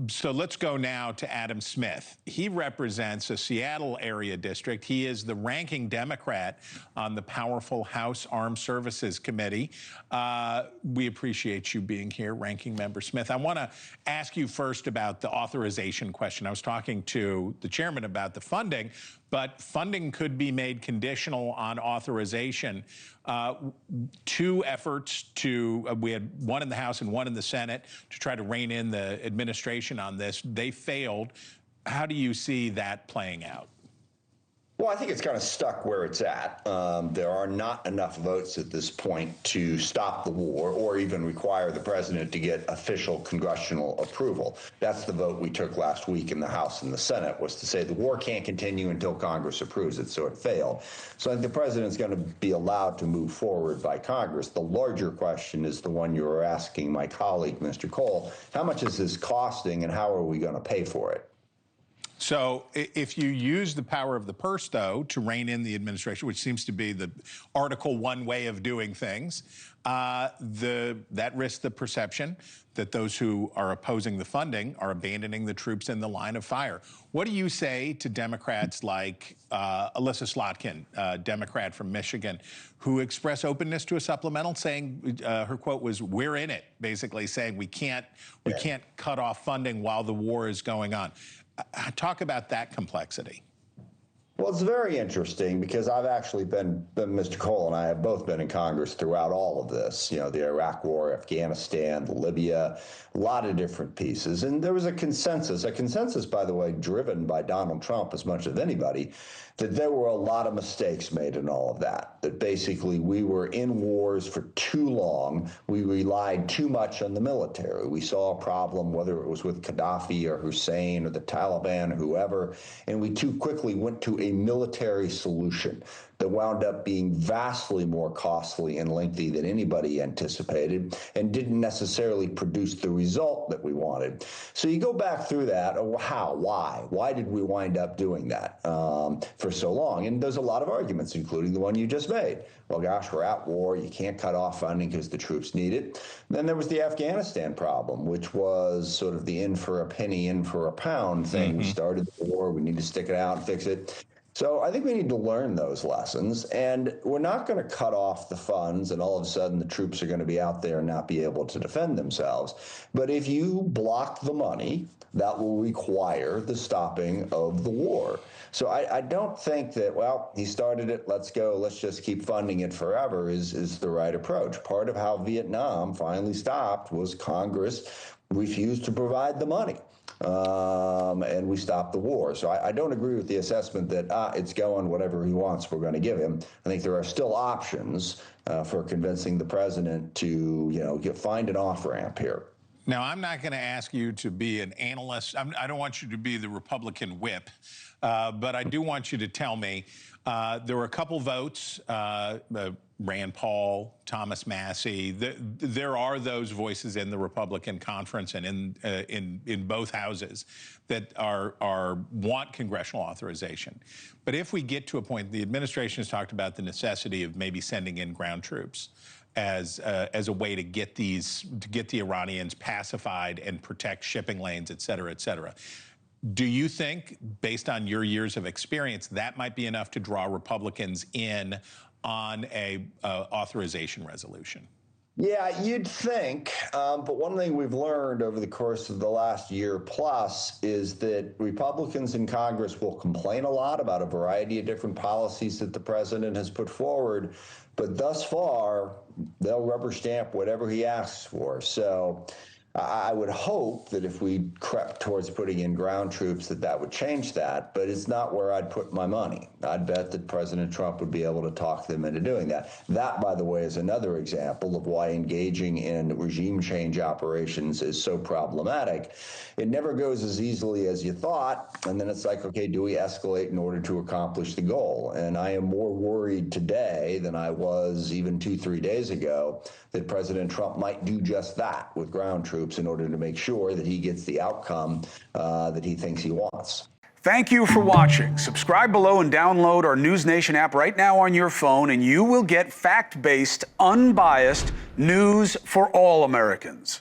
So let's go now to Adam Smith. He represents a Seattle area district. He is the ranking Democrat on the powerful House Armed Services Committee. We appreciate you being here, Ranking Member Smith. I want to ask you first about the authorization question. I was talking to the chairman about the funding, but funding could be made conditional on authorization. Two efforts we had one in the House and one in the Senate to try to rein in the administration on this. They failed. How do you see that playing out? Well, I think it's kind of stuck where it's at. There are not enough votes at this point to stop the war or even require the president to get official congressional approval. That's the vote we took last week in the House and the Senate, was to say the war can't continue until Congress approves it, so it failed. So I think the president's going to be allowed to move forward by Congress. The larger question is the one you were asking my colleague, Mr. Cole. How much is this costing and how are we going to pay for it? So if you use the power of the purse, though, to rein in the administration, which seems to be the Article 1 way of doing things, that risks the perception that those who are opposing the funding are abandoning the troops in the line of fire. What do you say to Democrats like Alyssa Slotkin, Democrat from Michigan, who express openness to a supplemental, saying her quote was, "We're in it," basically saying we can't cut off funding while the war is going on. Talk about that complexity. Well, it's very interesting because I've actually Mr. Cole and I have both been in Congress throughout all of this, you know, the Iraq War, Afghanistan, Libya, a lot of different pieces. And there was a consensus, by the way, driven by Donald Trump as much as anybody, that there were a lot of mistakes made in all of that, that basically we were in wars for too long. We relied too much on the military. We saw a problem, whether it was with Gaddafi or Hussein or the Taliban or whoever, and we too quickly went to a military solution that wound up being vastly more costly and lengthy than anybody anticipated and didn't necessarily produce the result that we wanted. So you go back through that. How? Why? Why did we wind up doing that for so long? And there's a lot of arguments, including the one you just made. Well, gosh, we're at war. You can't cut off funding because the troops need it. Then there was the Afghanistan problem, which was sort of the in for a penny, in for a pound thing. We started the war. We need to stick it out and fix it. So I think we need to learn those lessons, and we're not going to cut off the funds and all of a sudden the troops are going to be out there and not be able to defend themselves. But if you block the money, that will require the stopping of the war. So I don't think that, well, he started it, let's go, let's just keep funding it forever is the right approach. Part of how Vietnam finally stopped was Congress refused to provide the money. And we stopped the war. So I don't agree with the assessment that it's going whatever he wants, we're going to give him. I think there are still options for convincing the president to, find an off-ramp here. Now, I'm not going to ask you to be an analyst. I don't want you to be the Republican whip, but I do want you to tell me there were a couple votes, Rand Paul, Thomas Massie. There are those voices in the Republican conference and in both houses that want congressional authorization. But if we get to a point, the administration has talked about the necessity of maybe sending in ground troops as a way to get the Iranians pacified and protect shipping lanes, et cetera, et cetera. Do you think, based on your years of experience, that might be enough to draw Republicans in on a authorization resolution? Yeah, you'd think, but one thing we've learned over the course of the last year plus is that Republicans in Congress will complain a lot about a variety of different policies that the president has put forward, but thus far, they'll rubber stamp whatever he asks for. So I would hope that if we crept towards putting in ground troops that would change that, but it's not where I'd put my money. I'd bet that President Trump would be able to talk them into doing that. That, by the way, is another example of why engaging in regime change operations is so problematic. It never goes as easily as you thought, and then it's like, okay, do we escalate in order to accomplish the goal? And I am more worried today than I was even 2-3 days ago that President Trump might do just that with ground troops in order to make sure that he gets the outcome that he thinks he wants. Thank you for watching. Subscribe below and download our NewsNation app right now on your phone, and you will get fact-based, unbiased news for all Americans.